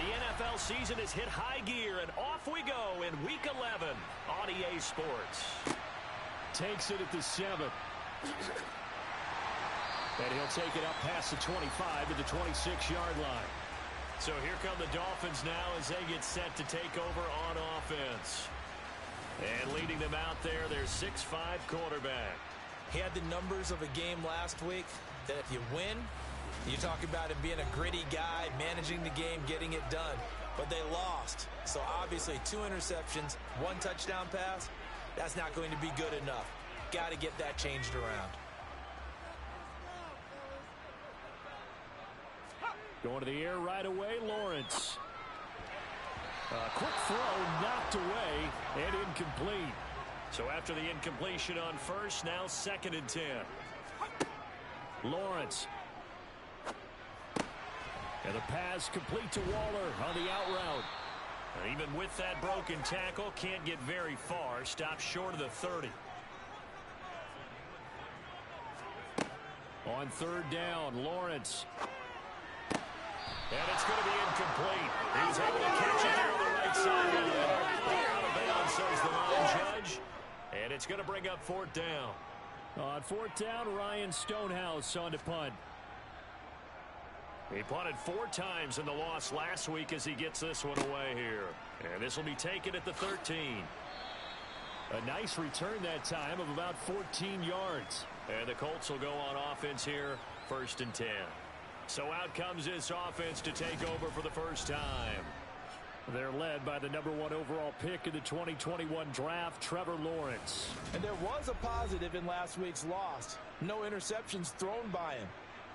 The NFL season has hit high gear, and off we go in Week 11 on EA Sports. Takes it at the 7. And he'll take it up past the 25 to the 26-yard line. So here come the Dolphins now as they get set to take over on offense. And leading them out there, their 6'5" quarterback. He had the numbers of a game last week that if you win, you talk about him being a gritty guy, managing the game, getting it done. But they lost. So obviously 2 interceptions, 1 touchdown pass, that's not going to be good enough. Got to get that changed around. Going to the air right away, Lawrence. Quick throw, knocked away, and incomplete. So after the incompletion on first, now 2nd and 10. Lawrence. And the pass complete to Waller on the out route. And even with that broken tackle, can't get very far. Stopped short of the 30. On 3rd down, Lawrence. And it's going to be incomplete. He's able to catch it here on the right side. Out of bounds, says the line judge. And it's going to bring up 4th down. On 4th down, Ryan Stonehouse on to punt. He punted 4 times in the loss last week as he gets this one away here. And this will be taken at the 13. A nice return that time of about 14 yards. And the Colts will go on offense here, 1st and 10. So out comes this offense to take over for the first time. They're led by the number 1 overall pick in the 2021 draft, Trevor Lawrence. And there was a positive in last week's loss. No interceptions thrown by him.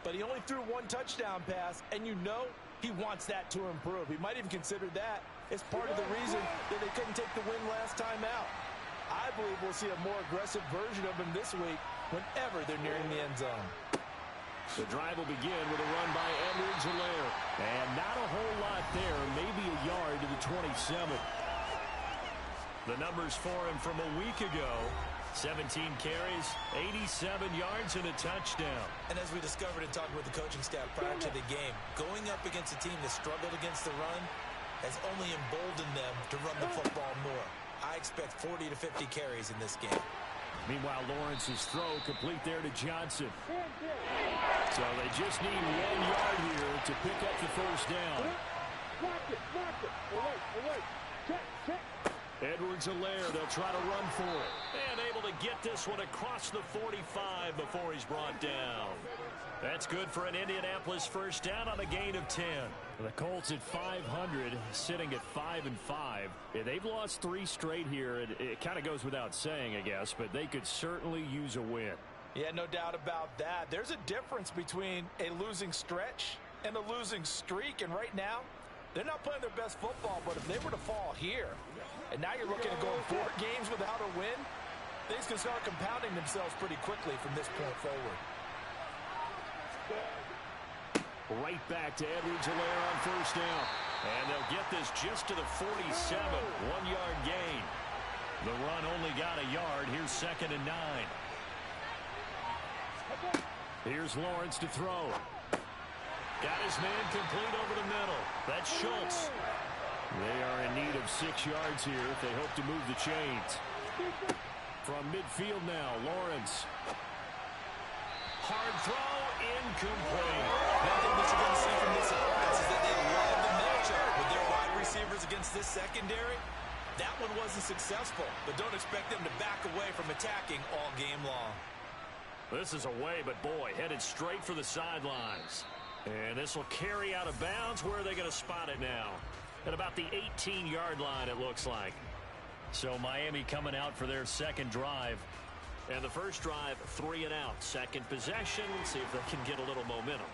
But he only threw 1 touchdown pass, and you know he wants that to improve. He might even consider that as part of the reason that they couldn't take the win last time out. I believe we'll see a more aggressive version of him this week whenever they're nearing the end zone. The drive will begin with a run by Edwards-Helaire. And not a whole lot there, maybe a yard to the 27. The numbers for him from a week ago: 17 carries, 87 yards, and a touchdown. And as we discovered in talking with the coaching staff prior to the game, going up against a team that struggled against the run has only emboldened them to run the football more. I expect 40 to 50 carries in this game. Meanwhile, Lawrence's throw complete there to Johnson. So they just need 1 yard here to pick up the first down. Edwards-Helaire, they'll try to run for it. And able to get this one across the 45 before he's brought down. That's good for an Indianapolis first down on a gain of 10. The Colts at 500, sitting at 5-5. Yeah, they've lost 3 straight here. It kind of goes without saying, I guess, but they could certainly use a win. Yeah, no doubt about that. There's a difference between a losing stretch and a losing streak, and right now, they're not playing their best football, but if they were to fall here, and now you're looking at going 4 games without a win, things can start compounding themselves pretty quickly from this point forward. Right back to Edwards-Helaire on first down. And they'll get this just to the 47, 1-yard gain. The run only got a yard. Here's 2nd and 9. Here's Lawrence to throw. Got his man complete over the middle. That's Schultz. They are in need of 6 yards here if they hope to move the chains. From midfield now, Lawrence. Hard throw, incomplete. One thing that you're going to see from this offense is that they love the matchup with their wide receivers against this secondary. That one wasn't successful, but don't expect them to back away from attacking all game long. This is away, but boy, headed straight for the sidelines. And this will carry out of bounds. Where are they going to spot it now? At about the 18-yard line, it looks like. So Miami coming out for their second drive. And the first drive, 3 and out. Second possession, see if they can get a little momentum.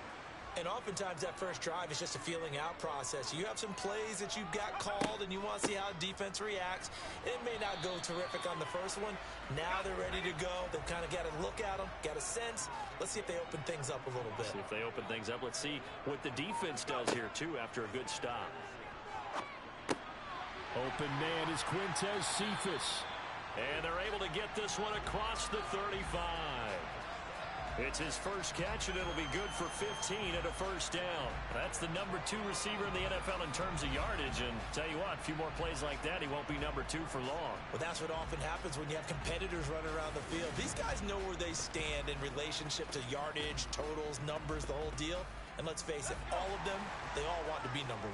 And oftentimes that first drive is just a feeling out process. You have some plays that you've got called and you want to see how defense reacts. It may not go terrific on the first one. Now they're ready to go. They've kind of got to look at them, got a sense. Let's see if they open things up a little bit. See if they open things up. Let's see what the defense does here, too, after a good stop. Open man is Quintez Cephas. And they're able to get this one across the 35. It's his first catch, and it'll be good for 15 and a first down. That's the number 2 receiver in the NFL in terms of yardage. And tell you what, a few more plays like that, he won't be number 2 for long. Well, that's what often happens when you have competitors running around the field. These guys know where they stand in relationship to yardage, totals, numbers, the whole deal. And let's face it, all of them, they all want to be number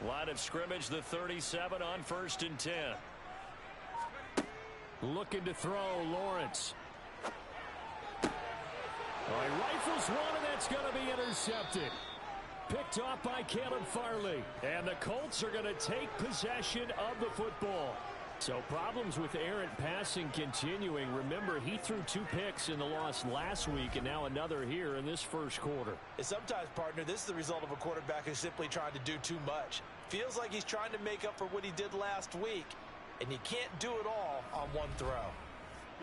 1. Line of scrimmage, the 37 on 1st and 10. Looking to throw, Lawrence. All right, rifles one, and that's going to be intercepted. Picked off by Caleb Farley. And the Colts are going to take possession of the football. So problems with errant passing continuing. Remember, he threw 2 picks in the loss last week, and now another here in this first quarter. And sometimes, partner, this is the result of a quarterback who's simply trying to do too much. Feels like he's trying to make up for what he did last week, and you can't do it all on one throw.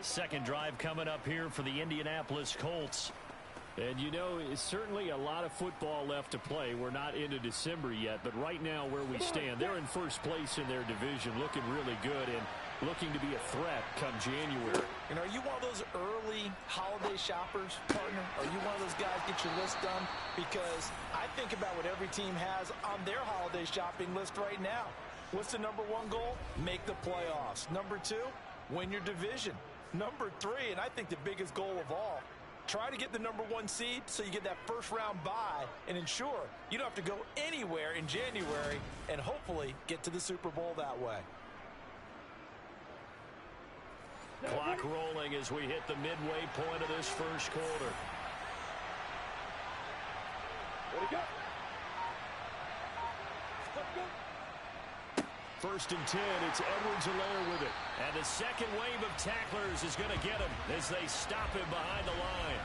Second drive coming up here for the Indianapolis Colts. And you know, it's certainly a lot of football left to play. We're not into December yet, but right now where we stand, they're in first place in their division, looking really good and looking to be a threat come January. And are you one of those early holiday shoppers, partner? Are you one of those guys get your list done? Because I think about what every team has on their holiday shopping list right now. What's the number 1 goal? Make the playoffs. Number 2, win your division. Number 3, and I think the biggest goal of all, try to get the number 1 seed so you get that first round bye and ensure you don't have to go anywhere in January and hopefully get to the Super Bowl that way. Clock rolling as we hit the midway point of this first quarter. Where'd he go? First and 10, it's Edwards-Helaire with it. And the second wave of tacklers is going to get him as they stop him behind the line.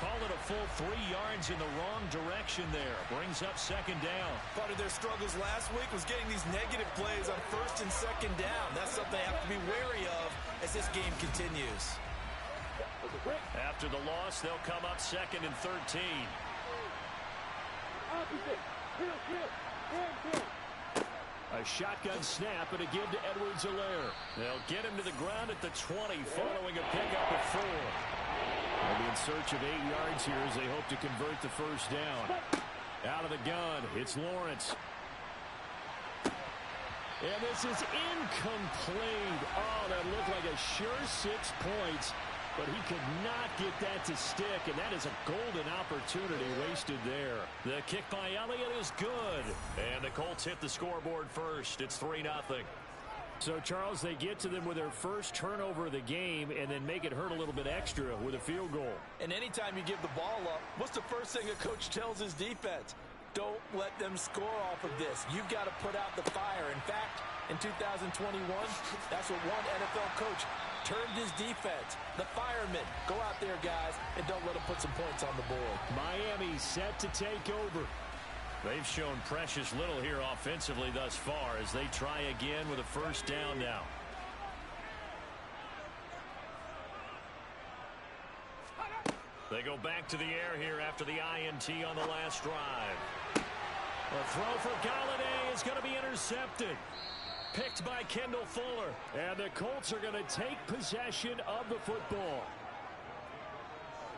Call it a full 3 yards in the wrong direction there. Brings up second down. Part of their struggles last week was getting these negative plays on 1st and 2nd down. That's something they have to be wary of as this game continues. After the loss, they'll come up 2nd and 13. A shotgun snap and a give to Edwards-Helaire. They'll get him to the ground at the 20 following a pickup of 4. They'll be in search of 8 yards here as they hope to convert the first down. Out of the gun, it's Lawrence. And this is incomplete. Oh, that looked like a sure 6 points. But he could not get that to stick, and that is a golden opportunity wasted there. The kick by Elliott is good. And the Colts hit the scoreboard first. It's 3-0. So, Charles, they get to them with their first turnover of the game and then make it hurt a little bit extra with a field goal. And anytime you give the ball up, what's the first thing a coach tells his defense? Don't let them score off of this. You've got to put out the fire. In fact, in 2021, that's what one NFL coach termed his defense. The firemen. Go out there, guys, and don't let them put some points on the board. Miami set to take over. They've shown precious little here offensively thus far as they try again with a first down now. They go back to the air here after the INT on the last drive. A throw for Galladay is going to be intercepted. Picked by Kendall Fuller. And the Colts are going to take possession of the football.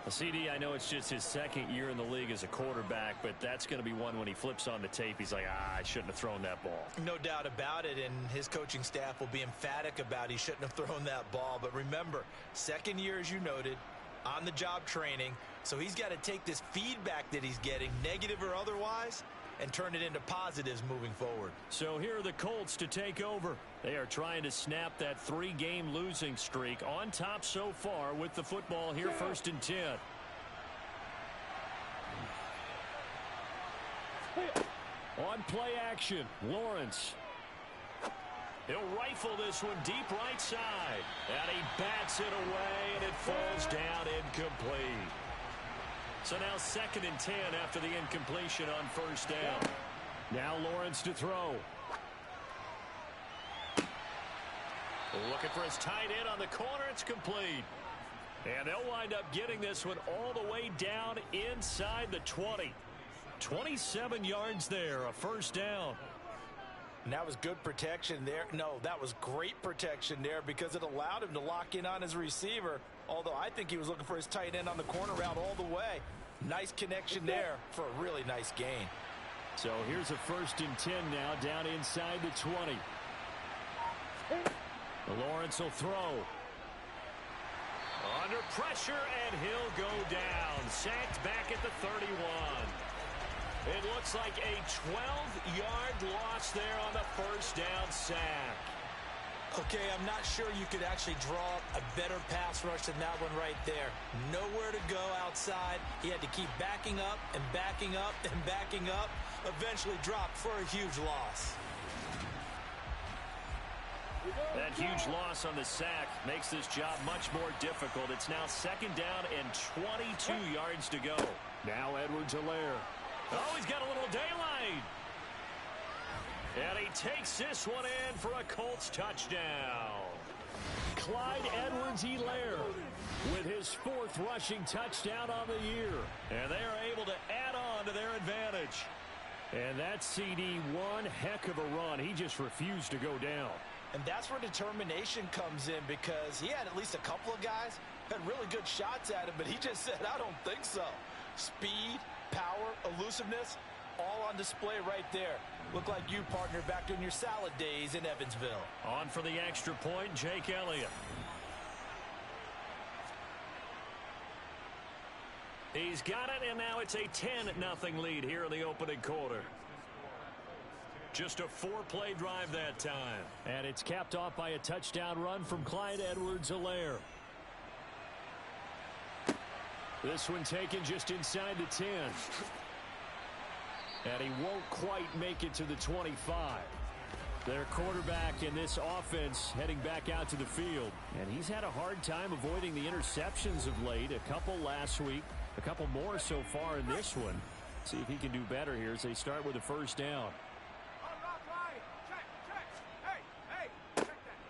CD, I know it's just his second year in the league as a quarterback, but that's going to be one when he flips on the tape, he's like, I shouldn't have thrown that ball. No doubt about it, and his coaching staff will be emphatic about he shouldn't have thrown that ball. But remember, second year, as you noted, on-the-job training, so he's got to take this feedback that he's getting, negative or otherwise, and turn it into positives moving forward. So here are the Colts to take over. They are trying to snap that 3-game losing streak on top so far with the football here, first and 10. On play action, Lawrence. He'll rifle this one deep right side. And he bats it away, and it falls down incomplete. So now second and 10 after the incompletion on first down. Now Lawrence to throw. Looking for his tight end on the corner. It's complete. And they'll wind up getting this one all the way down inside the 20. 27 yards there, a first down. And that was good protection there. No, that was great protection there because it allowed him to lock in on his receiver, although I think he was looking for his tight end on the corner route all the way. Nice connection there for a really nice gain. So here's a 1st and 10 now, down inside the 20. Lawrence will throw. Under pressure, and he'll go down. Sacked back at the 31. It looks like a 12-yard loss there on the 1st down sack. Okay, I'm not sure you could actually draw up a better pass rush than that one right there. Nowhere to go outside. He had to keep backing up and backing up and backing up. Eventually dropped for a huge loss. That huge loss on the sack makes this job much more difficult. It's now 2nd down and 22 yards to go. Now Edwards-Helaire. Oh, he's got a little daylight. And he takes this one in for a Colts touchdown. Clyde Edwards-Helaire with his 4th rushing touchdown on the year. And they are able to add on to their advantage. And that CD, one heck of a run. He just refused to go down. And that's where determination comes in because he had at least a couple of guys had really good shots at him, but he just said, I don't think so. Speed, power, elusiveness, all on display right there. Look like you, partner, back in your salad days in Evansville. On for the extra point, Jake Elliott. He's got it, and now it's a 10-0 lead here in the opening quarter. Just a 4-play drive that time. And it's capped off by a touchdown run from Clyde Edwards-Helaire. This one taken just inside the 10. And he won't quite make it to the 25. Their quarterback in this offense heading back out to the field. And he's had a hard time avoiding the interceptions of late. A couple last week, a couple more so far in this one. See if he can do better here as they start with a 1st down.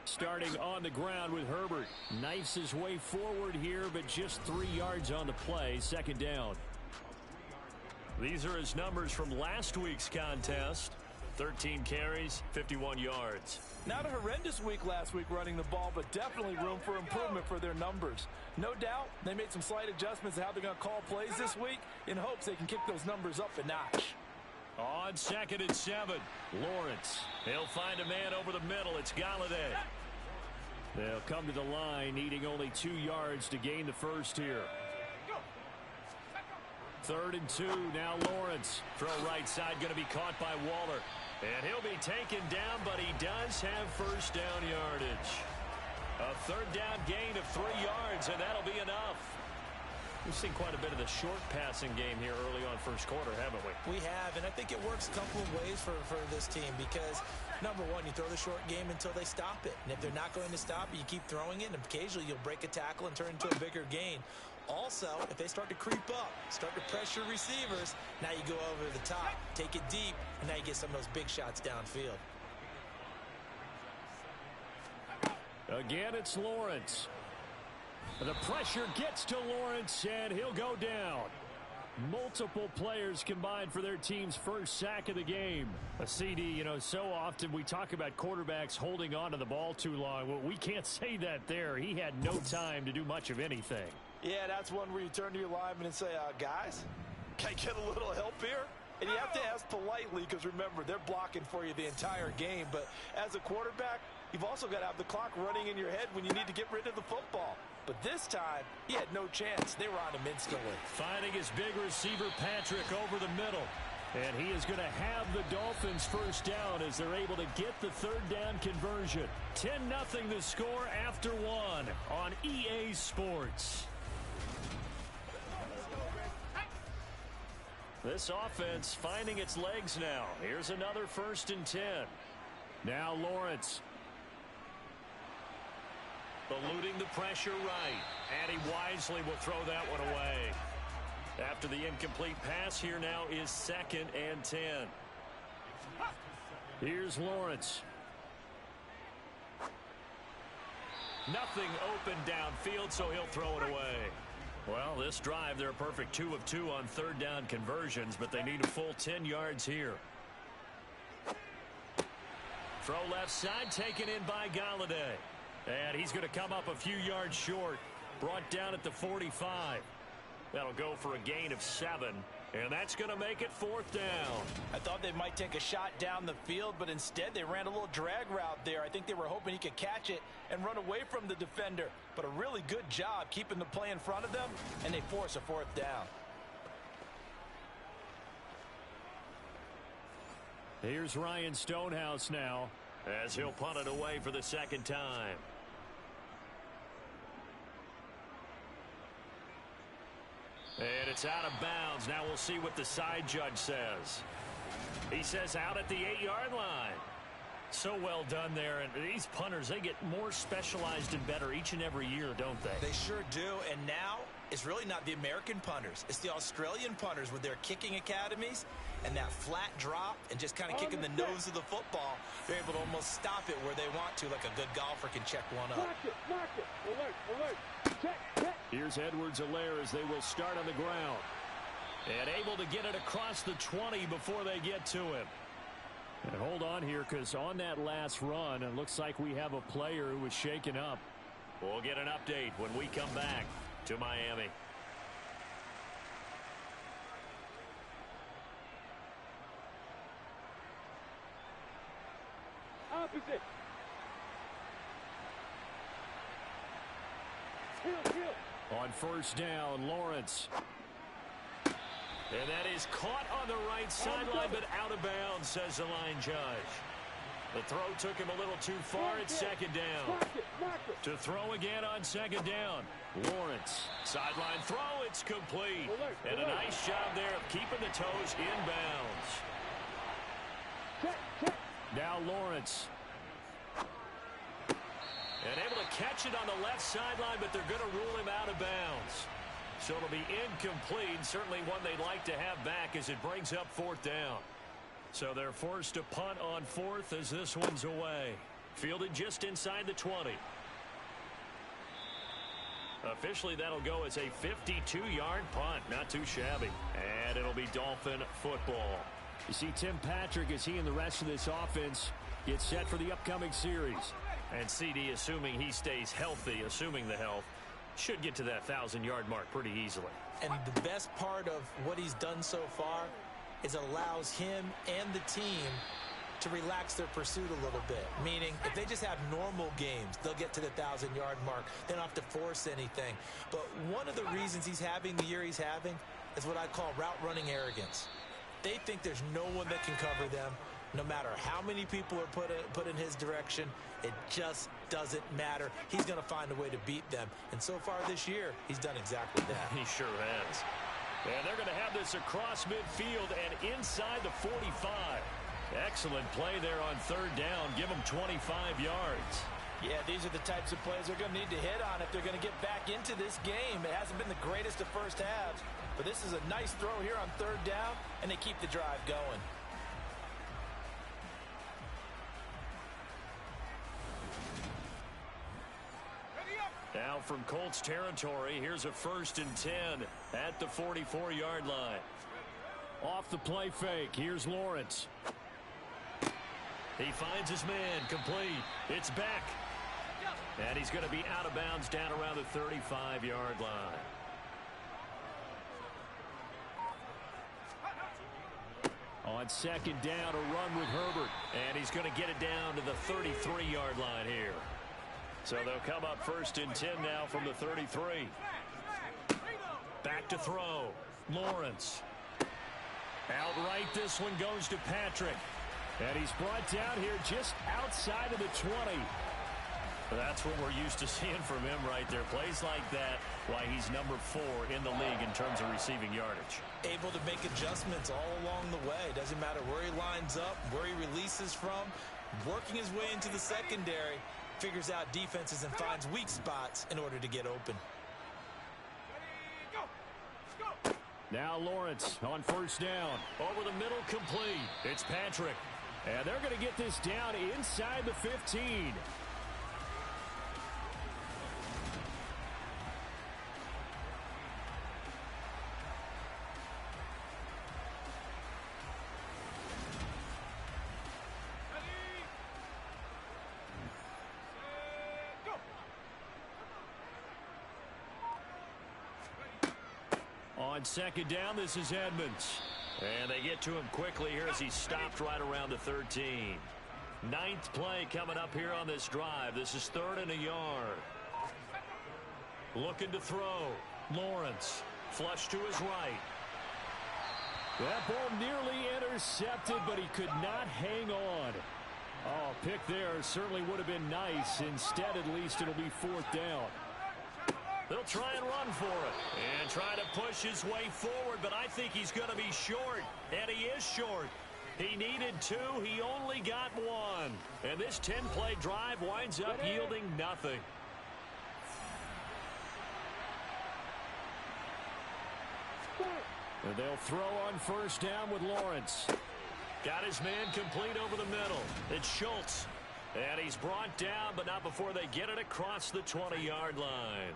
Starting on the ground with Herbert. Knifes his way forward here, but just 3 yards on the play. 2nd down. These are his numbers from last week's contest. 13 carries, 51 yards. Not a horrendous week last week running the ball, but definitely room for improvement for their numbers. No doubt they made some slight adjustments to how they're going to call plays this week in hopes they can kick those numbers up a notch. On 2nd and 7, Lawrence. He'll find a man over the middle. It's Galladay. They'll come to the line, needing only 2 yards to gain the 1st here. 3rd and 2, now Lawrence. Throw right side, going to be caught by Waller. And he'll be taken down, but he does have 1st down yardage. A 3rd down gain of 3 yards, and that'll be enough. We've seen quite a bit of the short passing game here early on 1st quarter, haven't we? We have, and I think it works a couple of ways for this team because, number one, you throw the short game until they stop it. And if they're not going to stop it, you keep throwing it, and occasionally you'll break a tackle and turn into a bigger gain. Also, if they start to creep up, start to pressure receivers, now you go over the top, take it deep, and now you get some of those big shots downfield. Again, it's Lawrence. The pressure gets to Lawrence, and he'll go down. Multiple players combined for their team's 1st sack of the game. A CD, you know, so often we talk about quarterbacks holding on to the ball too long. Well, we can't say that there. He had no time to do much of anything. Yeah, that's one where you turn to your lineman and say, guys, can I get a little help here? And you have to ask politely because, remember, they're blocking for you the entire game. But as a quarterback, you've also got to have the clock running in your head when you need to get rid of the football. But this time, he had no chance. They were on him instantly. Finding his big receiver, Patrick, over the middle. And he is going to have the Dolphins 1st down as they're able to get the 3rd down conversion. 10-0 the score after 1 on EA Sports. This offense finding its legs now. Here's another 1st and 10. Now Lawrence. Eluding the pressure right. And he wisely will throw that one away. After the incomplete pass, here now is 2nd and 10. Here's Lawrence. Nothing open downfield, so he'll throw it away. Well, this drive, they're a perfect 2 of 2 on 3rd down conversions, but they need a full 10 yards here. Throw left side, taken in by Galladay. And he's going to come up a few yards short. Brought down at the 45. That'll go for a gain of 7. And that's going to make it 4th down. I thought they might take a shot down the field, but instead they ran a little drag route there. I think they were hoping he could catch it and run away from the defender. But a really good job keeping the play in front of them, and they force a 4th down. Here's Ryan Stonehouse now, as he'll punt it away for the 2nd time. And it's out of bounds. Now we'll see what the side judge says. He says out at the 8-yard line. So well done there. And these punters, they get more specialized and better each and every year, don't they? They sure do. And now it's really not the American punters. It's the Australian punters with their kicking academies and that flat drop and just kind of kicking the nose of the football. They're able to almost stop it where they want to, like a good golfer can check one up. Mark it. Alert. Check. Here's Edwards-Helaire as they will start on the ground. And able to get it across the 20 before they get to him. And hold on here, because on that last run, it looks like we have a player who was shaken up. We'll get an update when we come back to Miami. Opposite. Heel. On 1st down, Lawrence. And that is caught on the right sideline, but out of bounds, says the line judge. The throw took him a little too far. It's 2nd down. Mark it. To throw again on 2nd down. Lawrence. Sideline throw. It's complete. And a nice job there of keeping the toes inbounds. Check. Now Lawrence. And able to catch it on the left sideline, but they're going to rule him out of bounds. So it'll be incomplete. Certainly one they'd like to have back as it brings up 4th down. So they're forced to punt on 4th as this one's away. Fielded just inside the 20. Officially, that'll go as a 52-yard punt. Not too shabby. And it'll be Dolphin football. You see Tim Patrick, as he and the rest of this offense get set for the upcoming series. And CD, assuming he stays healthy, assuming the health, should get to that 1,000-yard mark pretty easily. And the best part of what he's done so far is allows him and the team to relax their pursuit a little bit. Meaning, if they just have normal games, they'll get to the 1,000-yard mark. They don't have to force anything. But one of the reasons he's having the year he's having is what I call route running arrogance. They think there's no one that can cover them. No matter how many people are put in his direction, it just doesn't matter. He's going to find a way to beat them. And so far this year, he's done exactly that. He sure has. And they're going to have this across midfield and inside the 45. Excellent play there on 3rd down. Give them 25 yards. Yeah, these are the types of plays they're going to need to hit on if they're going to get back into this game. It hasn't been the greatest of first halves, but this is a nice throw here on 3rd down, and they keep the drive going. Now from Colts territory, here's a 1st and 10 at the 44-yard line. Off the play fake, here's Lawrence. He finds his man, complete. It's back. And he's going to be out of bounds down around the 35-yard line. On 2nd down, a run with Herbert. And he's going to get it down to the 33-yard line here. So they'll come up 1st and 10 now from the 33. Back to throw. Lawrence. Outright, this one goes to Patrick. And he's brought down here just outside of the 20. That's what we're used to seeing from him right there. Plays like that, why he's number 4 in the league in terms of receiving yardage. Able to make adjustments all along the way. Doesn't matter where he lines up, where he releases from. Working his way into the secondary. Figures out defenses and finds weak spots in order to get open. Now Lawrence on 1st down. Over the middle, complete. It's Patrick. And they're going to get this down inside the 15. On second down, this is Edmonds. And they get to him quickly here as he stopped right around the 13. Ninth play coming up here on this drive. This is 3rd and a yard. Looking to throw. Lawrence. Flush to his right. That ball nearly intercepted, but he could not hang on. Oh, pick there certainly would have been nice. Instead, at least, it'll be 4th down. They'll try and run for it. And try to push his way forward, but I think he's going to be short. And he is short. He needed 2. He only got 1. And this 10-play drive winds up yielding nothing. And they'll throw on 1st down with Lawrence. Got his man complete over the middle. It's Schultz. And he's brought down, but not before they get it across the 20-yard line.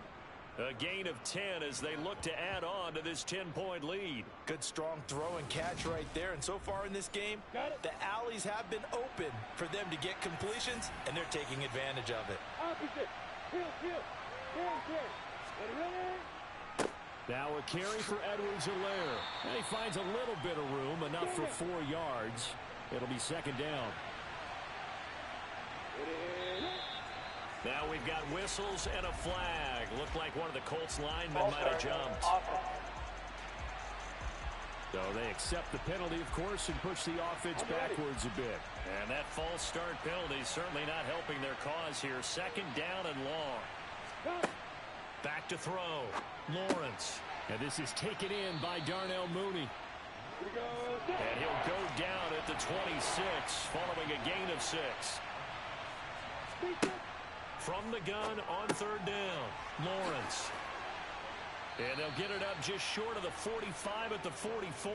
A gain of 10 as they look to add on to this 10-point lead. Good strong throw and catch right there. And so far in this game, the alleys have been open for them to get completions, and they're taking advantage of it. Opposite. Heel. Ready, ready. Now a carry for Edwards-Helaire. And he finds a little bit of room, enough for 4 yards. It'll be 2nd down. Now we've got whistles and a flag. Looked like one of the Colts linemen might have jumped. So they accept the penalty, of course, and push the offense backwards a bit. And that false start penalty certainly not helping their cause here. 2nd down and long. Back to throw. Lawrence. And this is taken in by Darnell Mooney. And he'll go down at the 26, following a gain of 6. From the gun on 3rd down. Lawrence. And they'll get it up just short of the 45 at the 44.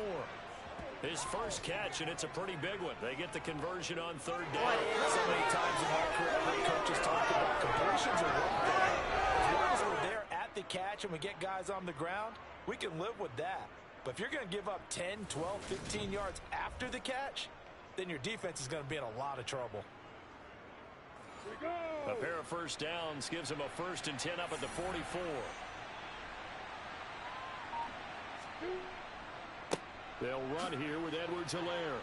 His first catch, and it's a pretty big one. They get the conversion on 3rd down. So many times in my career, coaches talk about completions are one thing. As long as we're there at the catch and we get guys on the ground, we can live with that. But if you're going to give up 10, 12, 15 yards after the catch, then your defense is going to be in a lot of trouble. A pair of 1st downs gives him a 1st and 10 up at the 44. They'll run here with Edwards-Helaire.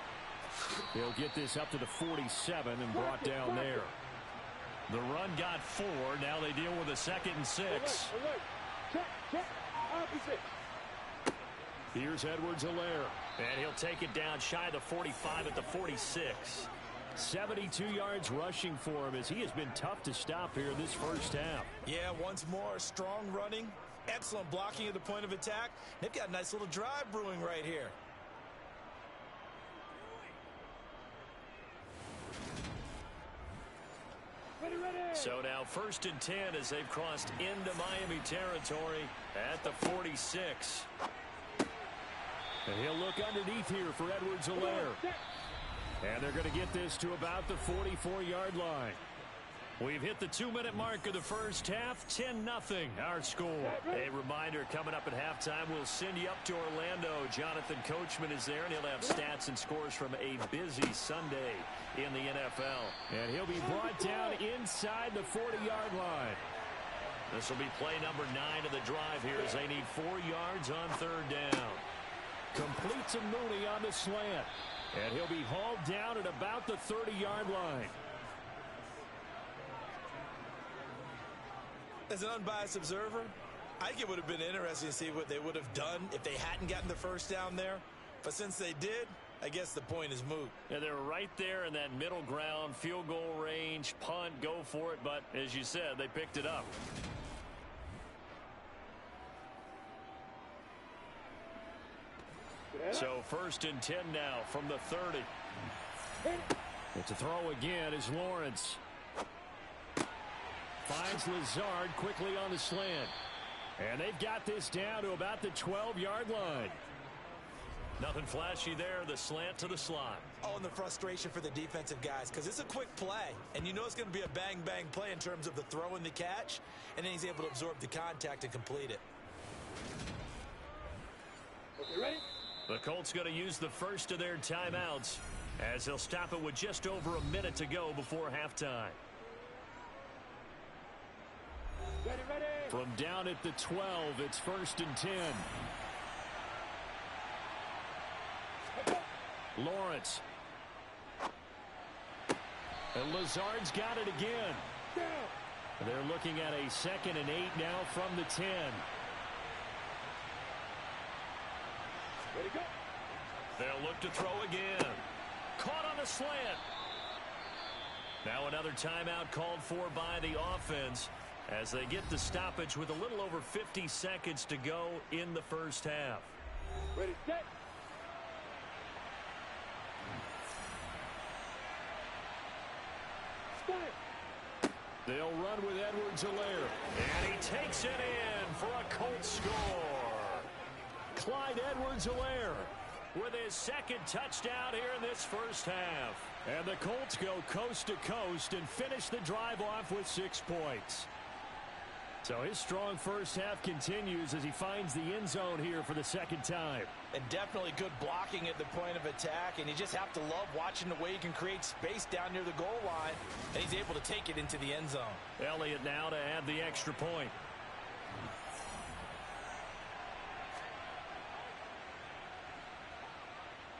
He'll get this up to the 47 and brought down there. The run got 4. Now they deal with a 2nd and 6. Check. Opposite. Here's Edwards-Helaire. And he'll take it down shy of the 45 at the 46. 72 yards rushing for him as he has been tough to stop here in this 1st half. Yeah, once more, strong running, excellent blocking at the point of attack. They've got a nice little drive brewing right here. Ready. So now 1st and 10 as they've crossed into Miami territory at the 46. And he'll look underneath here for Edwards-Helaire. And they're going to get this to about the 44-yard line. We've hit the 2-minute mark of the 1st half. 10-0 our score. A reminder, coming up at halftime, we'll send you up to Orlando. Jonathan Coachman is there, and he'll have stats and scores from a busy Sunday in the NFL. And he'll be brought down inside the 40-yard line. This will be play number 9 of the drive here as they need 4 yards on 3rd down. Complete to Mooney on the slant. And he'll be hauled down at about the 30-yard line. As an unbiased observer, I think it would have been interesting to see what they would have done if they hadn't gotten the 1st down there. But since they did, I guess the point is moot. And they're right there in that middle ground, field goal range, punt, go for it. But as you said, they picked it up. So 1st and 10 now from the 30. It's a throw again is Lawrence. Finds Lazard quickly on the slant. And they've got this down to about the 12-yard line. Nothing flashy there, the slant to the slot. Oh, and the frustration for the defensive guys, because it's a quick play, and you know it's going to be a bang-bang play in terms of the throw and the catch, and then he's able to absorb the contact and complete it. Okay, ready? The Colts going to use the first of their timeouts as they'll stop it with just over a minute to go before halftime. Ready. From down at the 12, it's 1st and 10. Lawrence. And Lazard's got it again. They're looking at a 2nd and 8 now from the 10. Ready, go. They'll look to throw again. Caught on the slant. Now another timeout called for by the offense as they get the stoppage with a little over 50 seconds to go in the first half. Ready, set. They'll run with Edwards-Helaire. And he takes it in for a Colts score. Clyde Edwards-Helaire With his 2nd touchdown here in this first half. And the Colts go coast to coast and finish the drive off with 6 points. So his strong first half continues as he finds the end zone here for the 2nd time. And definitely good blocking at the point of attack. And you just have to love watching the way he can create space down near the goal line. And he's able to take it into the end zone. Elliott now to add the extra point.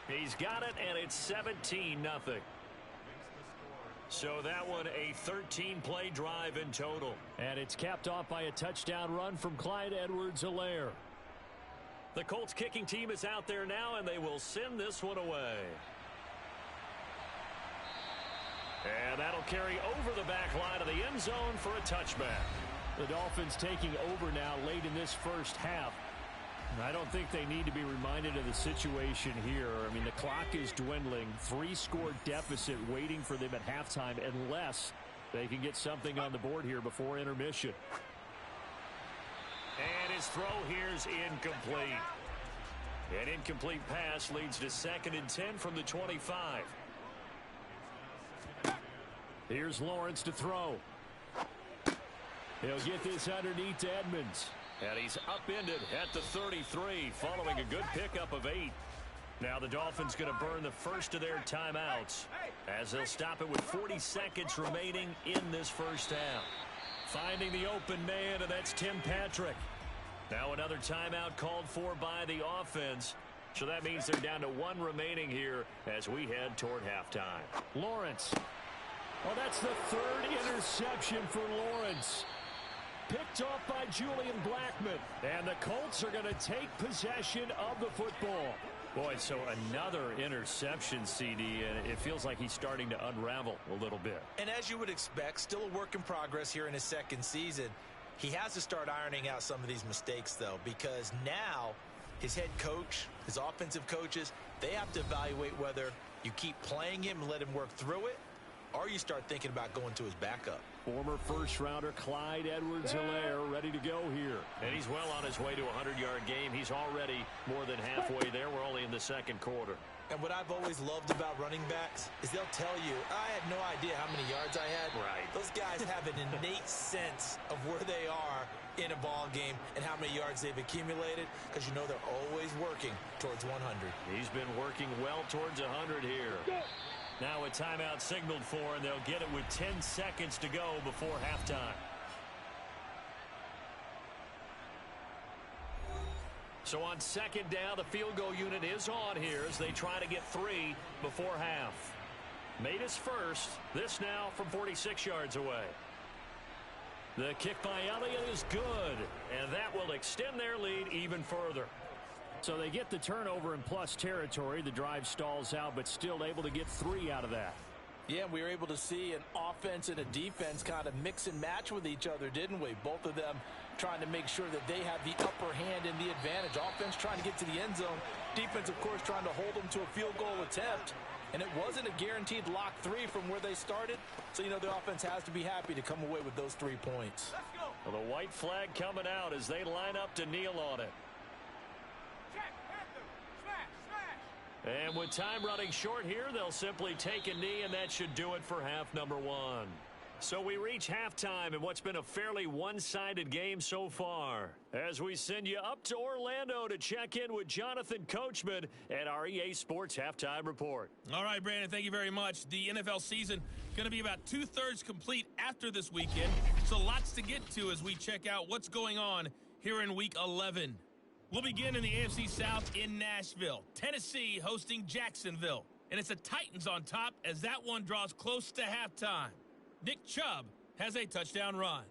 He's got it, and it's 17-0. So that one a 13-play drive in total. And it's capped off by a touchdown run from Clyde Edwards-Helaire. The Colts kicking team is out there now, and they will send this one away. And that'll carry over the back line of the end zone for a touchback. The Dolphins taking over now late in this first half. I don't think they need to be reminded of the situation here. I mean, the clock is dwindling. 3-score deficit waiting for them at halftime unless they can get something on the board here before intermission. And his throw here's incomplete. An incomplete pass leads to 2nd and 10 from the 25. Here's Lawrence to throw. He'll get this underneath to Edmonds. And he's upended at the 33 following a good pickup of 8. Now the Dolphins going to burn the first of their timeouts as they'll stop it with 40 seconds remaining in this first half. Finding the open man, and that's Tim Patrick. Now another timeout called for by the offense. So that means they're down to 1 remaining here as we head toward halftime. Lawrence. Oh, that's the 3rd interception for Lawrence. Picked off by Julian Blackmon. And the Colts are going to take possession of the football. Boy, so another interception, CD, and it feels like he's starting to unravel a little bit. And as you would expect, still a work in progress here in his 2nd season. He has to start ironing out some of these mistakes, though, because now his head coach, his offensive coaches, they have to evaluate whether you keep playing him and let him work through it, or you start thinking about going to his backup. Former first-rounder Clyde Edwards-Helaire ready to go here. And he's well on his way to a 100-yard game. He's already more than halfway there. We're only in the 2nd quarter. And what I've always loved about running backs is they'll tell you, I had no idea how many yards I had. Right. Those guys have an innate sense of where they are in a ball game and how many yards they've accumulated, because you know they're always working towards 100. He's been working well towards 100 here. Now a timeout signaled for, and they'll get it with 10 seconds to go before halftime. So on 2nd down, the field goal unit is on here as they try to get 3 before half. Made his first. This now from 46 yards away. The kick by Elliott is good, and that will extend their lead even further. So they get the turnover in plus territory. The drive stalls out, but still able to get 3 out of that. Yeah, we were able to see an offense and a defense kind of mix and match with each other, didn't we? Both of them trying to make sure that they have the upper hand and the advantage. Offense trying to get to the end zone. Defense, of course, trying to hold them to a field goal attempt. And it wasn't a guaranteed lock 3 from where they started. So, you know, the offense has to be happy to come away with those 3 points. Well, the white flag coming out as they line up to kneel on it. And with time running short here, they'll simply take a knee, and that should do it for half number 1. So we reach halftime in what's been a fairly one-sided game so far, as we send you up to Orlando to check in with Jonathan Coachman at our EA Sports Halftime Report. All right, Brandon, thank you very much. The NFL season going to be about 2/3 complete after this weekend, so lots to get to as we check out what's going on here in Week 11. We'll begin in the AFC South in Nashville. Tennessee hosting Jacksonville. And it's the Titans on top as that one draws close to halftime. Nick Chubb has a touchdown run.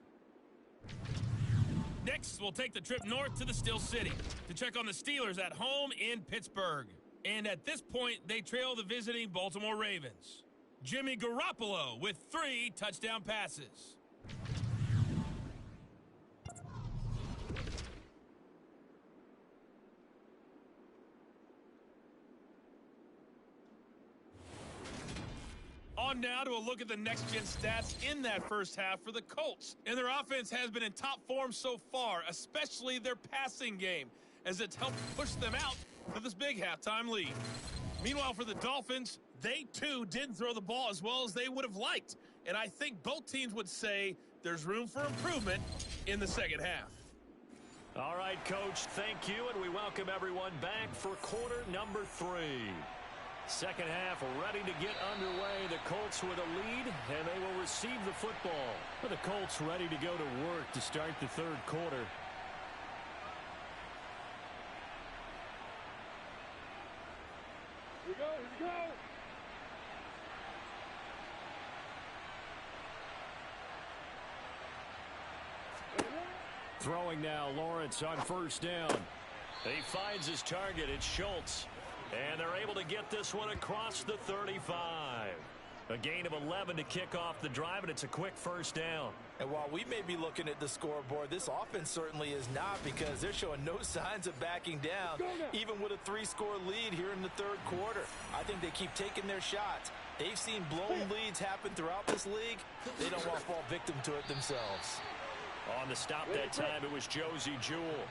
Next, we'll take the trip north to the Steel City to check on the Steelers at home in Pittsburgh. And at this point, they trail the visiting Baltimore Ravens. Jimmy Garoppolo with 3 touchdown passes. On now to a look at the next-gen stats in that first half for the Colts. And their offense has been in top form so far, especially their passing game, as it's helped push them out for this big halftime lead. Meanwhile, for the Dolphins, they too didn't throw the ball as well as they would have liked. And I think both teams would say there's room for improvement in the second half. All right, Coach, thank you, and we welcome everyone back for quarter number 3. Second half ready to get underway. The Colts with a lead, and they will receive the football. But the Colts ready to go to work to start the third quarter. Here we go, here we go. Throwing now, Lawrence on first down. He finds his target. It's Schultz. And they're able to get this one across the 35. A gain of 11 to kick off the drive, and it's a quick first down. And while we may be looking at the scoreboard, this offense certainly is not, because they're showing no signs of backing down, even with a 3-score lead here in the third quarter. I think they keep taking their shots. They've seen blown leads happen throughout this league. They don't want to fall victim to it themselves. On the stop that time, it was Josie Jewell.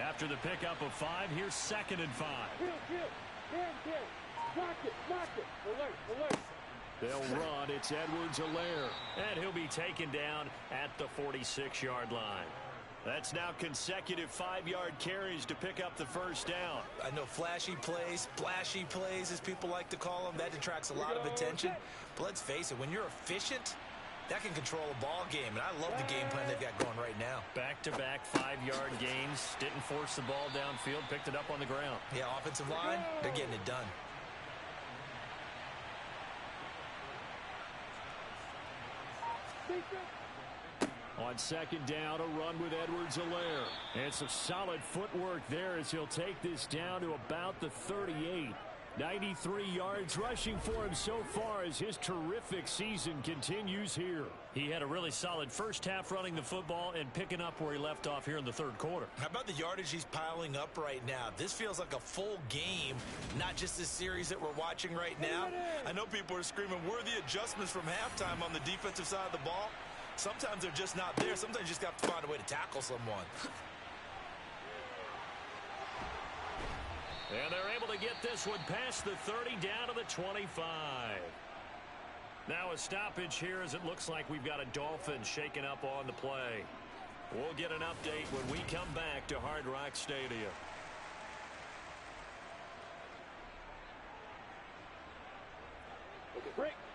After the pickup of 5, here's 2nd and 5. Knock it. Alert. They'll run. It's Edwards-Helaire. And he'll be taken down at the 46-yard line. That's now consecutive 5-yard carries to pick up the first down. I know flashy plays, splashy plays, as people like to call them, that attracts a lot of attention. But let's face it, when you're efficient, that can control a ball game, and I love the game plan they've got going right now. Back-to-back 5-yard gains. Didn't force the ball downfield. Picked it up on the ground. Yeah, offensive line, they're getting it done. On second down, a run with Edwards-Helaire. And some solid footwork there as he'll take this down to about the 38. 93 yards rushing for him so far as his terrific season continues here. He had a really solid first half running the football and picking up where he left off here in the third quarter. How about the yardage he's piling up right now? This feels like a full game, not just this series that we're watching right now. I know people are screaming, where are the adjustments from halftime on the defensive side of the ball? Sometimes they're just not there. Sometimes you just got to find a way to tackle someone. And they're able to get this one past the 30 down to the 25. Now a stoppage here as it looks like we've got a Dolphins shaking up on the play. We'll get an update when we come back to Hard Rock Stadium.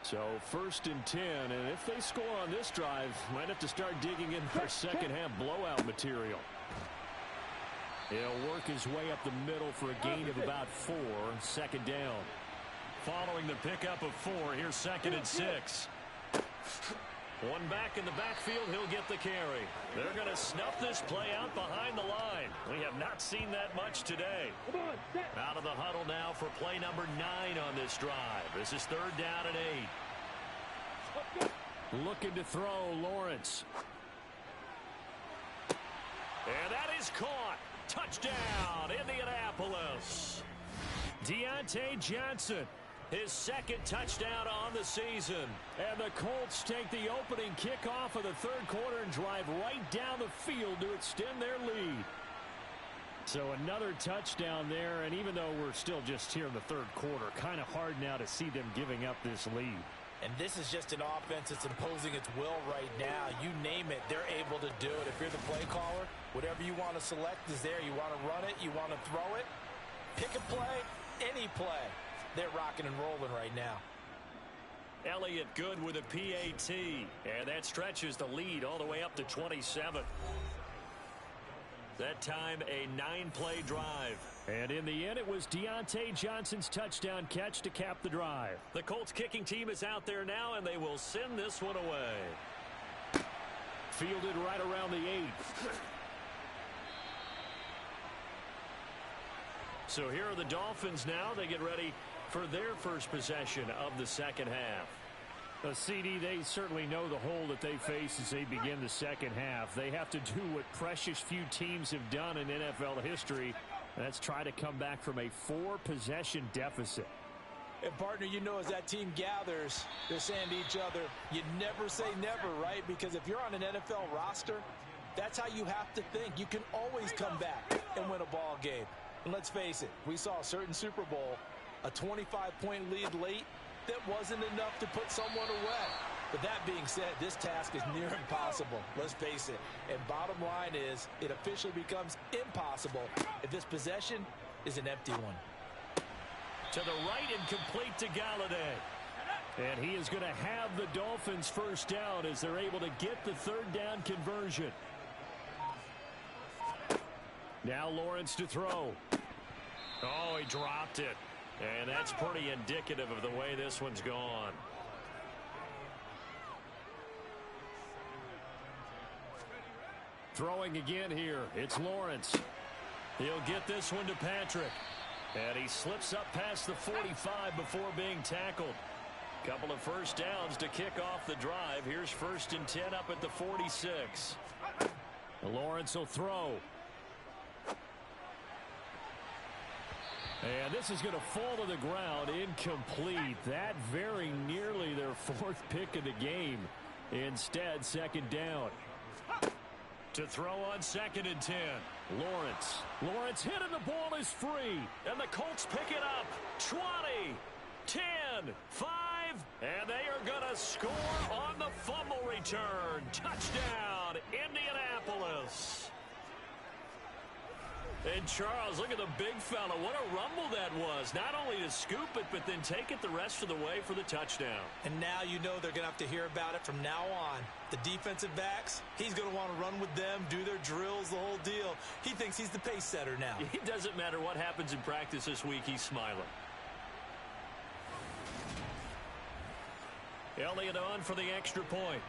So 1st and 10, and if they score on this drive, might have to start digging in their second half blowout material. He'll work his way up the middle for a gain of about 4. Second down. Following the pickup of 4, here's 2nd and 6. One back in the backfield, he'll get the carry. They're going to snuff this play out behind the line. We have not seen that much today. Out of the huddle now for play number 9 on this drive. This is 3rd down and 8. Looking to throw, Lawrence. And that is caught. Touchdown, Indianapolis. Deontay Johnson, his 2nd touchdown on the season. And the Colts take the opening kickoff of the third quarter and drive right down the field to extend their lead. So another touchdown there, and even though we're still just here in the third quarter, kind of hard now to see them giving up this lead. And this is just an offense that's imposing its will right now. You name it, they're able to do it. If you're the play caller, whatever you want to select is there. You want to run it, you want to throw it, pick a play, any play. They're rocking and rolling right now. Elliott Good with a PAT, and that stretches the lead all the way up to 27. That time a 9-play drive. And in the end, it was Deontay Johnson's touchdown catch to cap the drive. The Colts kicking team is out there now, and they will send this one away. Fielded right around the 8. So here are the Dolphins now. They get ready for their first possession of the second half. CD, they certainly know the hole that they face as they begin the second half. They have to do what precious few teams have done in NFL history. That's try to come back from a 4-possession deficit. And, partner, you know, as that team gathers, they're saying to each other, you never say never, right? Because if you're on an NFL roster, that's how you have to think. You can always come back and win a ball game. And let's face it, we saw a certain Super Bowl, a 25-point lead late, that wasn't enough to put someone away. But that being said, this task is near impossible. Let's face it. And bottom line is, it officially becomes impossible if this possession is an empty one. To the right and complete to Galladay. And he is going to have the Dolphins first down as they're able to get the third down conversion. Now Lawrence to throw. Oh, he dropped it. And that's pretty indicative of the way this one's gone. Throwing again here. It's Lawrence. He'll get this one to Patrick. And he slips up past the 45 before being tackled. Couple of first downs to kick off the drive. Here's 1st and 10 up at the 46. Lawrence will throw. And this is going to fall to the ground, incomplete. That very nearly their 4th pick of the game. Instead, 2nd down. To throw on 2nd and 10. Lawrence hit and the ball is free. And the Colts pick it up. 20, 10, 5, and they are going to score on the fumble return. Touchdown, Indianapolis. And Charles, look at the big fella. What a rumble that was. Not only to scoop it, but then take it the rest of the way for the touchdown. And now you know they're going to have to hear about it from now on. The defensive backs, he's going to want to run with them, do their drills, the whole deal. He thinks he's the pace setter now. It doesn't matter what happens in practice this week. He's smiling. Elliott on for the extra point.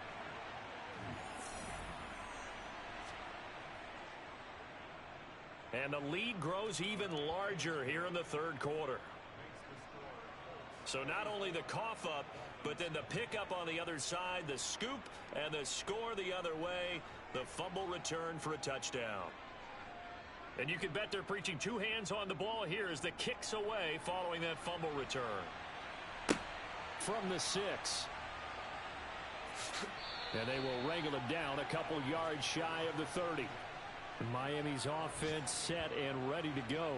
And the lead grows even larger here in the 3rd quarter. So not only the cough up, but then the pickup on the other side, the scoop, and the score the other way, the fumble return for a touchdown. And you can bet they're preaching 2 hands on the ball here as the kicks away following that fumble return. From the 6. And they will wrangle him down a couple yards shy of the 30. Miami's offense set and ready to go.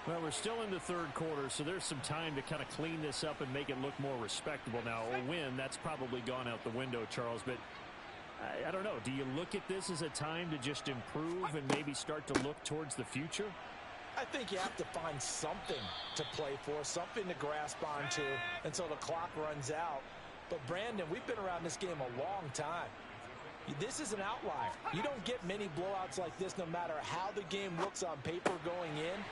Well, we're still in the 3rd quarter, so there's some time to kind of clean this up and make it look more respectable. Now, a win, that's probably gone out the window, Charles, but I don't know. Do you look at this as a time to just improve and maybe start to look towards the future? I think you have to find something to play for, something to grasp onto until the clock runs out. But, Brandon, we've been around this game a long time. This is an outlier. You don't get many blowouts like this no matter how the game looks on paper going in.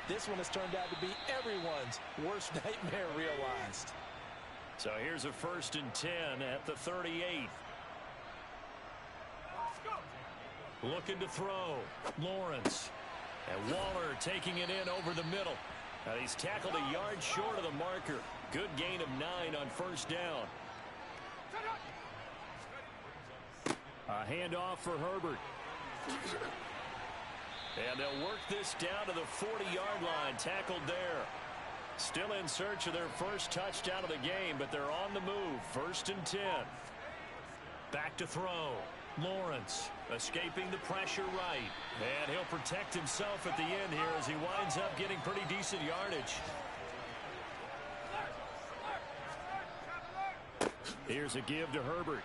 This one has turned out to be everyone's worst nightmare realized. So here's a 1st and 10 at the 38. Looking to throw. Lawrence. And Waller taking it in over the middle. He's tackled a yard short of the marker. Good gain of 9 on 1st down. A handoff for Herbert. And they'll work this down to the 40-yard line. Tackled there. Still in search of their first touchdown of the game, but they're on the move. 1st and 10. Back to throw. Lawrence escaping the pressure right. And he'll protect himself at the end here as he winds up getting pretty decent yardage. Here's a give to Herbert.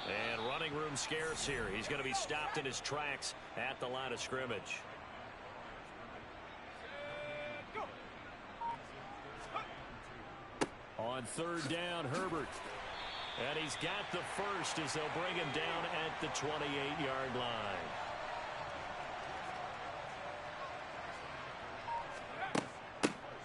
And running room scarce here. He's going to be stopped in his tracks at the line of scrimmage. On 3rd down, Herbert. And he's got the first as they'll bring him down at the 28-yard line.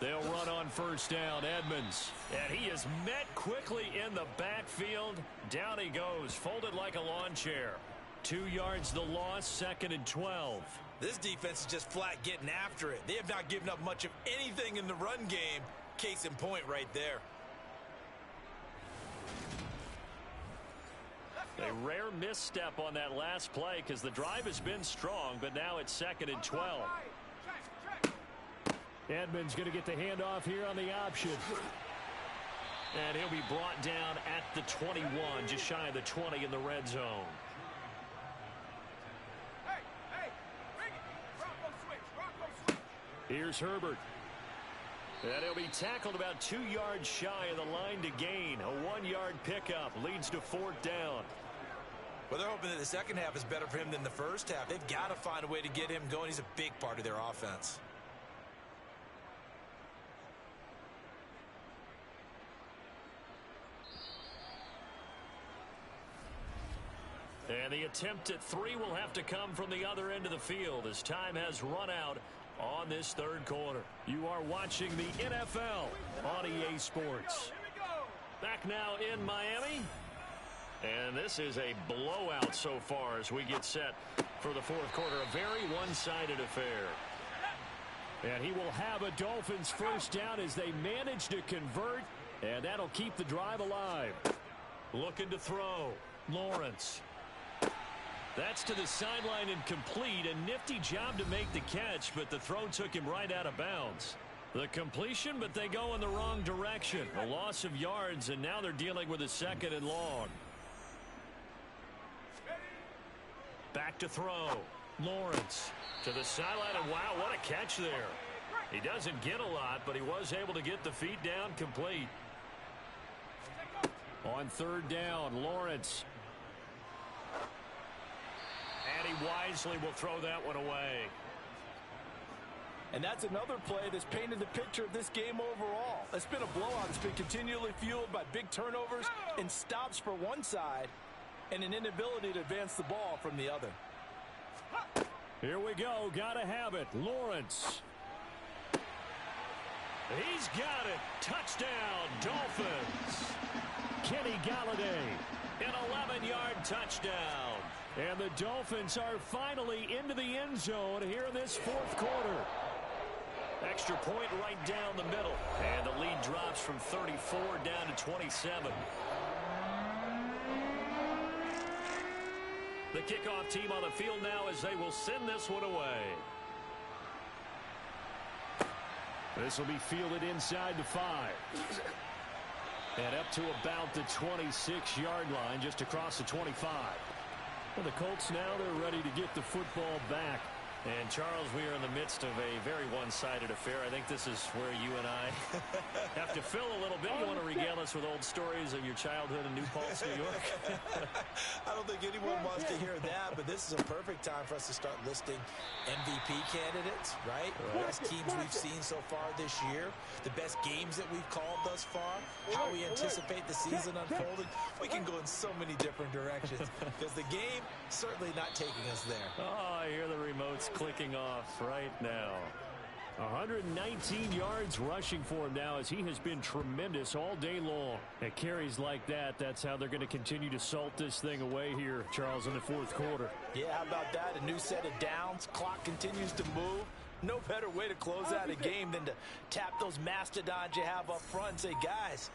They'll run on first down. Edmonds. And he is met quickly in the backfield. Down he goes, folded like a lawn chair. 2 yards the loss, 2nd and 12. This defense is just flat getting after it. They have not given up much of anything in the run game. Case in point right there. A rare misstep on that last play because the drive has been strong, but now it's 2nd and 12. Edmonds going to get the handoff here on the option. And he'll be brought down at the 21, just shy of the 20 in the red zone. Here's Herbert. And he'll be tackled about 2 yards shy of the line to gain. A 1-yard pickup leads to 4th down. Well, they're hoping that the second half is better for him than the first half. They've got to find a way to get him going. He's a big part of their offense. And the attempt at 3 will have to come from the other end of the field as time has run out on this 3rd quarter. You are watching the NFL on EA Sports. Back now in Miami. And this is a blowout so far as we get set for the 4th quarter. A very one-sided affair. And he will have a Dolphins first down as they manage to convert. And that'll keep the drive alive. Looking to throw. Lawrence. That's to the sideline and complete. A nifty job to make the catch, but the throw took him right out of bounds. The completion, but they go in the wrong direction. A loss of yards, and now they're dealing with a 2nd and long. Back to throw. Lawrence to the sideline, and wow, what a catch there. He doesn't get a lot, but he was able to get the feet down complete. On 3rd down, Lawrence. And he wisely will throw that one away. And that's another play that's painted the picture of this game overall. It's been a blowout. It's been continually fueled by big turnovers and stops for one side and an inability to advance the ball from the other. Here we go. Gotta have it. Lawrence. He's got it. Touchdown, Dolphins. Kenny Galladay. An 11-yard touchdown. And the Dolphins are finally into the end zone here in this 4th quarter. Extra point right down the middle. And the lead drops from 34 down to 27. The kickoff team on the field now as they will send this one away. This will be fielded inside the 5. And up to about the 26-yard line, just across the 25. Well, the Colts now, they're ready to get the football back. And, Charles, we are in the midst of a very one-sided affair. I think this is where you and I have to fill a little bit. You want to regale us with old stories of your childhood in New Paltz, New York? I don't think anyone wants to hear that, but this is a perfect time for us to start listing MVP candidates, right? The best teams we've seen so far this year, the best games that we've called thus far, how we anticipate the season unfolding. We can go in so many different directions because the game certainly not taking us there. Oh, I hear the remotes clicking off right now. 119 yards rushing for him now as he has been tremendous all day long. At carries like that, that's how they're going to continue to salt this thing away here, Charles, in the 4th quarter. Yeah, how about that? A new set of downs. Clock continues to move. No better way to close out a game than to tap those mastodons you have up front and say, guys,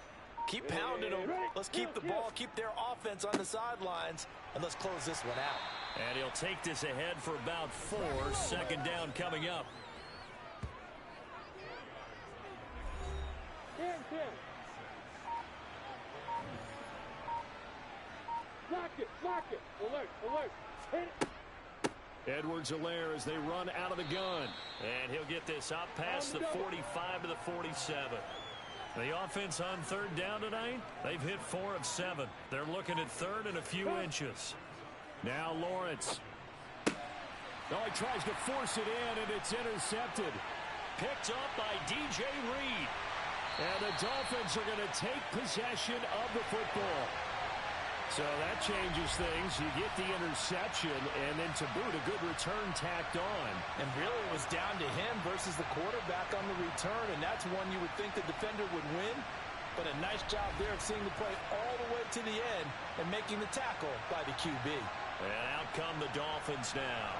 keep pounding them. Let's keep the ball, keep their offense on the sidelines, and let's close this one out. And he'll take this ahead for about 4. 2nd down coming up. Block it. Alert. Hit it. Edwards-Helaire as they run out of the gun. And he'll get this up past the 45 to the 47. The offense on 3rd down tonight, they've hit 4 of 7. They're looking at 3rd and a few inches. Now Lawrence. Oh, he tries to force it in, and it's intercepted. Picked up by DJ Reed. And the Dolphins are going to take possession of the football. So that changes things. You get the interception, and then to boot, a good return tacked on. And really it was down to him versus the quarterback on the return, and that's one you would think the defender would win. But a nice job there of seeing the play all the way to the end and making the tackle by the QB. And out come the Dolphins now.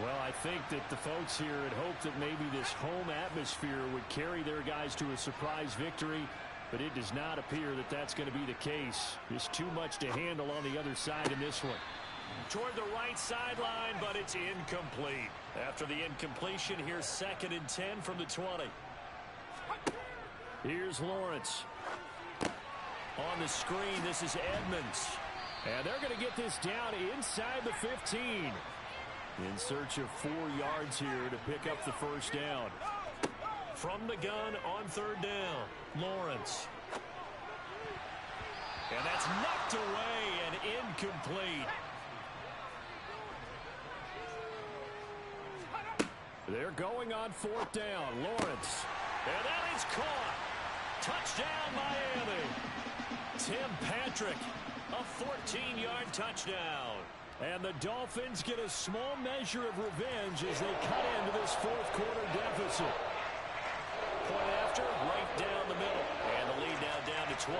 Well, I think that the folks here had hoped that maybe this home atmosphere would carry their guys to a surprise victory, but it does not appear that that's going to be the case. There's too much to handle on the other side in this one. Toward the right sideline, but it's incomplete. After the incompletion, here's 2nd and 10 from the 20. Here's Lawrence. On the screen, this is Edmonds. And they're going to get this down inside the 15. In search of 4 yards here to pick up the first down. From the gun on 3rd down, Lawrence. And that's knocked away and incomplete. They're going on 4th down. Lawrence. And that is caught. Touchdown, Miami. Tim Patrick, a 14-yard touchdown. And the Dolphins get a small measure of revenge as they cut into this 4th quarter deficit. Point after, right down the middle. And the lead now down to 20.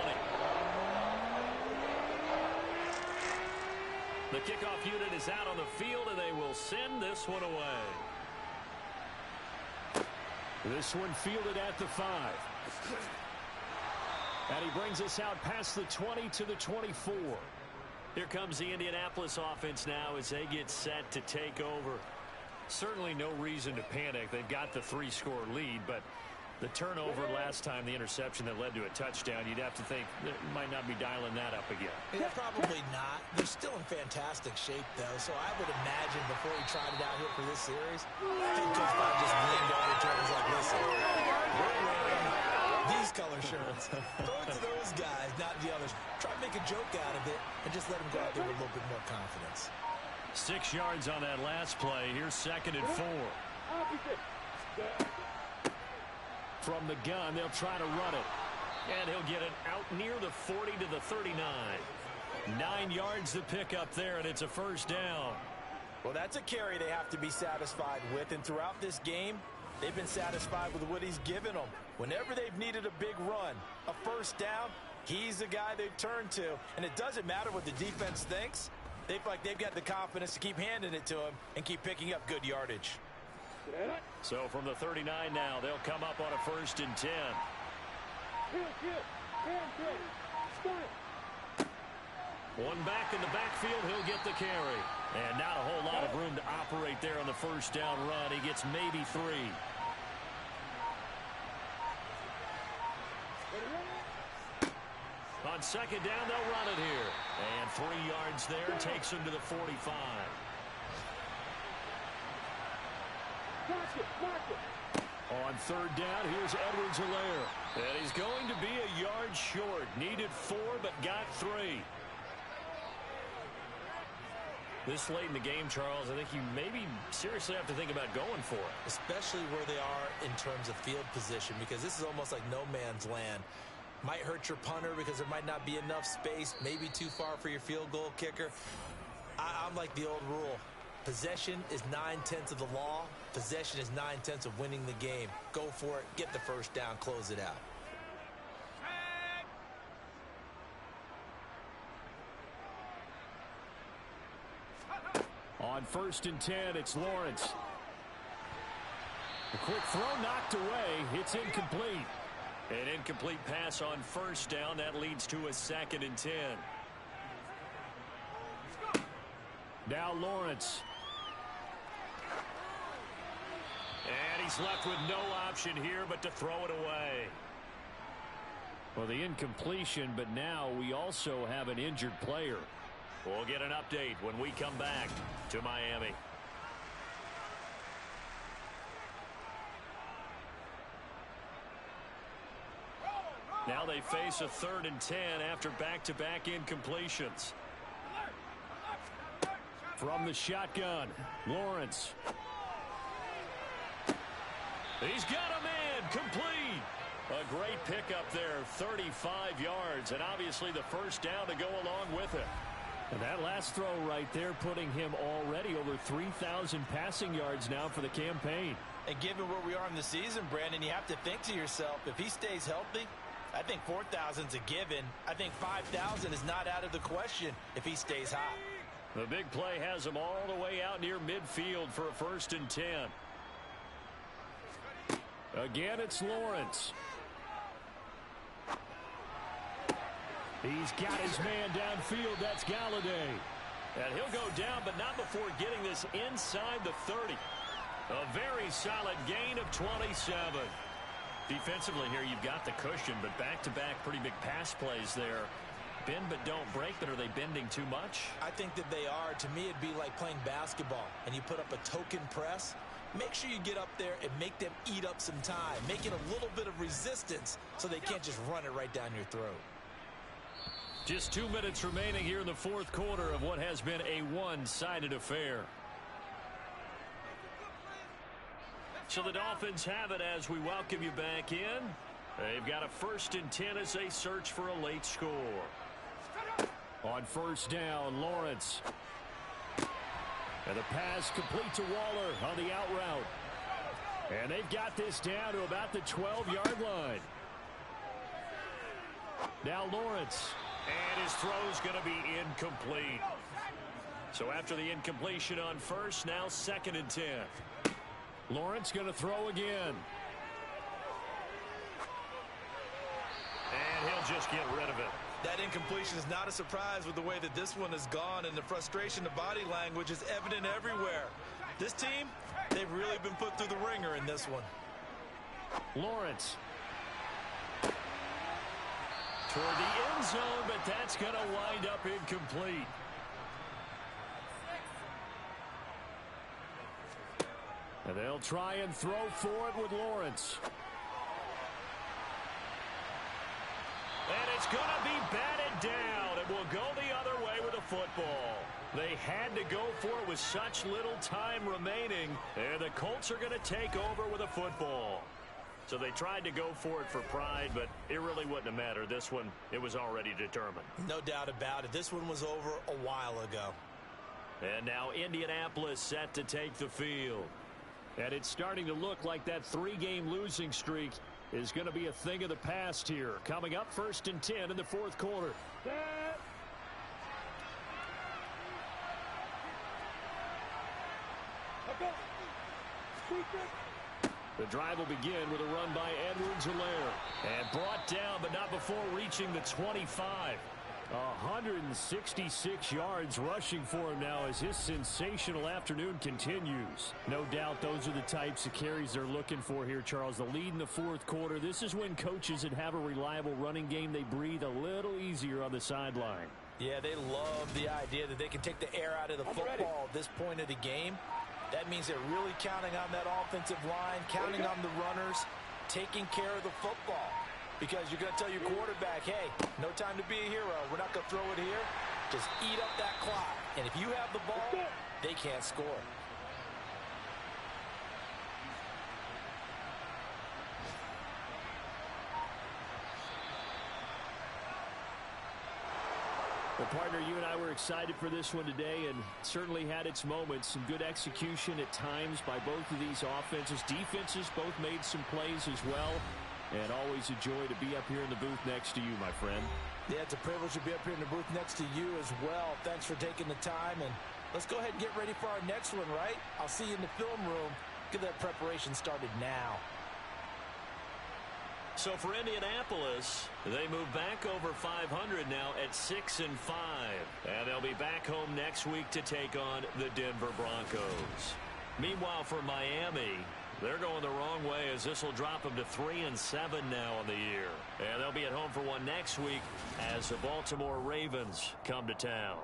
The kickoff unit is out on the field, and they will send this one away. This one fielded at the 5. And he brings us out past the 20 to the 24. Here comes the Indianapolis offense now as they get set to take over. Certainly no reason to panic. They've got the 3-score lead, but the turnover last time, the interception that led to a touchdown, you'd have to think they might not be dialing that up again. Yeah, probably not. They're still in fantastic shape, though, so I would imagine before he tried it out here for this series, I think Coach Bob just leaned over to him and was like, listen, we're wearing these color shirts. Throw it to those guys, not the others. Try to make a joke out of it and just let them go out there with a little bit more confidence. 6 yards on that last play. Here's 2nd and 4. From the gun, they'll try to run it. And he'll get it out near the 40 to the 39. 9 yards to pick up there, and it's a first down. Well, that's a carry they have to be satisfied with, and throughout this game, they've been satisfied with what he's given them. Whenever they've needed a big run, a first down, he's the guy they've turned to. And it doesn't matter what the defense thinks. They feel like they've got the confidence to keep handing it to him and keep picking up good yardage. So from the 39 now, they'll come up on a 1st and 10. One back in the backfield, he'll get the carry. And not a whole lot of room to operate there on the first down run. He gets maybe 3. On 2nd down, they'll run it here. And 3 yards there takes him to the 45. On 3rd down, here's Edwards-Helaire. And he's going to be a yard short. Needed 4, but got 3. This late in the game, Charles, I think you maybe seriously have to think about going for it. Especially where they are in terms of field position, because this is almost like no man's land. Might hurt your punter because there might not be enough space, maybe too far for your field goal kicker. I'm like the old rule. Possession is 9/10 of the law. Possession is 9/10 of winning the game. Go for it. Get the first down. Close it out. On 1st and 10, it's Lawrence. A quick throw knocked away. It's incomplete. An incomplete pass on 1st down. That leads to a 2nd and 10. Now Lawrence. And he's left with no option here but to throw it away. Well, the incompletion, but now we also have an injured player. We'll get an update when we come back to Miami. Now they face a 3rd and 10 after back-to-back incompletions. From the shotgun, Lawrence. He's got a man complete. A great pickup there, 35 yards, and obviously the first down to go along with it. And that last throw right there putting him already over 3,000 passing yards now for the campaign. And given where we are in the season, Brandon, you have to think to yourself, if he stays healthy, I think 4,000's a given. I think 5,000 is not out of the question if he stays hot. The big play has him all the way out near midfield for a 1st and 10. Again, it's Lawrence. He's got his man downfield. That's Galladay. And he'll go down, but not before getting this inside the 30. A very solid gain of 27. Defensively here, you've got the cushion, but back-to-back pretty big pass plays there. Bend but don't break, but are they bending too much? I think that they are. To me, it'd be like playing basketball, and you put up a token press. Make sure you get up there and make them eat up some time. Make it a little bit of resistance so they can't just run it right down your throat. Just 2 minutes remaining here in the 4th quarter of what has been a one-sided affair. So the Dolphins have it as we welcome you back in. They've got a 1st and 10 as they search for a late score. On 1st down, Lawrence. And the pass complete to Waller on the out route. And they've got this down to about the 12-yard line. Now Lawrence. And his throw's going to be incomplete. So after the incompletion on 1st, now 2nd and 10. Lawrence going to throw again. And he'll just get rid of it. That incompletion is not a surprise with the way that this one has gone, and the frustration of body language is evident everywhere. This team, they've really been put through the ringer in this one. Lawrence. Toward the end zone, but that's going to wind up incomplete. And they'll try and throw for it with Lawrence. And it's going to be batted down. It will go the other way with the football. They had to go for it with such little time remaining. And the Colts are going to take over with a football. So they tried to go for it for pride, but it really wouldn't have mattered. This one, it was already determined. No doubt about it. This one was over a while ago. And now Indianapolis set to take the field. And it's starting to look like that 3-game losing streak is going to be a thing of the past here. Coming up, 1st and 10 in the 4th quarter. The drive will begin with a run by Edwards-Helaire. And brought down, but not before reaching the 25. 166 yards rushing for him now as his sensational afternoon continues. No doubt those are the types of carries they're looking for here, Charles. The lead in the 4th quarter. This is when coaches that have a reliable running game, they breathe a little easier on the sideline. Yeah, they love the idea that they can take the air out of the football at this point of the game. That means they're really counting on that offensive line, counting on the runners, taking care of the football. Because you're going to tell your quarterback, hey, no time to be a hero. We're not going to throw it here. Just eat up that clock. And if you have the ball, they can't score. Well, partner, you and I were excited for this one today, and certainly had its moments. Some good execution at times by both of these offenses. Defenses both made some plays as well. And always a joy to be up here in the booth next to you, my friend. Yeah, it's a privilege to be up here in the booth next to you as well. Thanks for taking the time, and let's go ahead and get ready for our next one, right? I'll see you in the film room. Get that preparation started now. So for Indianapolis, they move back over 500 now at 6-5. And they'll be back home next week to take on the Denver Broncos. Meanwhile, for Miami, they're going the wrong way as this will drop them to 3-7 now on the year. And they'll be at home for one next week as the Baltimore Ravens come to town.